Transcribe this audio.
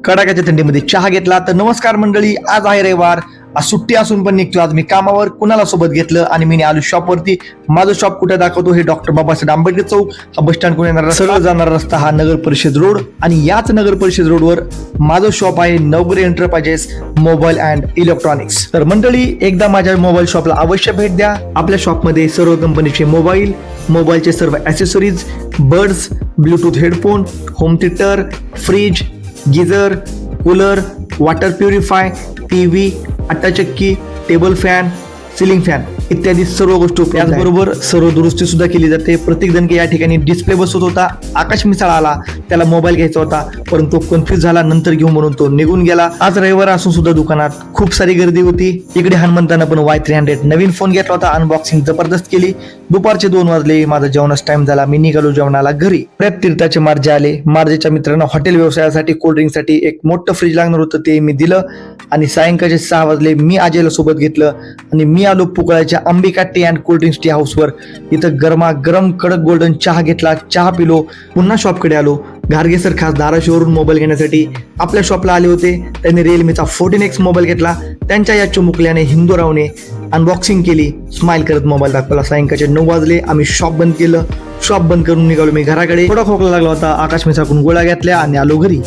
कडाक्याच्या थंडीमध्ये चहा घेतला. तर नमस्कार मंडळी, आज आहे रविवार, आज सुट्टी असून पण निघतो आज मी कामावर. कुणाला सोबत घेतलं आणि मी आलो शॉपवरती. माझं शॉप कुठे दाखवतो, हे डॉक्टर बाबासाहेब आंबेडकर चौक, हा बस स्टँड कोण येणार सरळ जाणारा रस्ता, हा नगर परिषद रोड. आणि याच नगर परिषद रोडवर माझं शॉप आहे, नवगिरी एंटरप्राइजेस मोबाईल अँड इलेक्ट्रॉनिक्स. तर मंडळी, एकदा माझ्या मोबाईल शॉपला अवश्य भेट द्या. आपल्या शॉपमध्ये सर्व कंपनीचे मोबाईलचे सर्व accessories, buds, Bluetooth headphone, home theatre, fridge, geyser, cooler, water purify, TV, आट्टाचक्की, टेबल फॅन, सिलिंग फॅन इत्यादी सर्व गोष्टी उपलब्ध आहेत. त्याचबरोबर सर्व दुरुस्ती सुद्धा केली जाते. प्रत्येक जण या ठिकाणी डिस्प्ले बसवत होता. आकाश मिसाळ आला, त्याला मोबाईल घ्यायचा होता, परंतु कन्फ्युज झाला, नंतर घेऊ म्हणून तो निघून गेला. आज रविवार असून सुद्धा दुकानात खूप सारी गर्दी होती. इकडे हनुमंतानं पण Y300 नवीन फोन घेतला होता. अनबॉक्सिंग जबरदस्त केली. दुपारचे 2 वाजले, माझा जेवणाचा टाइम झाला, मी निघालो जेवणाला घरी. परत तीर्थाचे मार्जे आले. मार्जेच्या मित्रांना हॉटेल व्यवसायासाठी कोल्ड्रिंकसाठी एक मोठं फ्रीज लागणार होतं, ते मी दिलं. आणि सायंकाळचे 6 वाजले, मी अजयला सोबत घेतलं आणि मी आलो पुकळ्याच्या Ambika tea and cold drinks tea हाऊसवर. इथं गरमागरम कडक गोल्डन चहा घेतला, चहा पिलो, पुन्हा शॉपकडे आलो. गार्गे सर खास धाराशिवरून मोबाईल घेण्यासाठी आपल्या शॉपला आले होते. त्यांनी रिअलमीचा 14X मोबाईल घेतला. त्यांच्या या चुमुकल्याने हिंदूरावने अनबॉक्सिंग केली, स्माइल करत मोबाईल दाखवला. सायंकाळचे 9 वाजले, आम्ही शॉप बंद केलं. शॉप बंद करून निघालो मी घराकडे. थोडा खोकला लागला होता, आकाश मिसाळकडून गोळ्या घेतल्या आणि आलो घरी.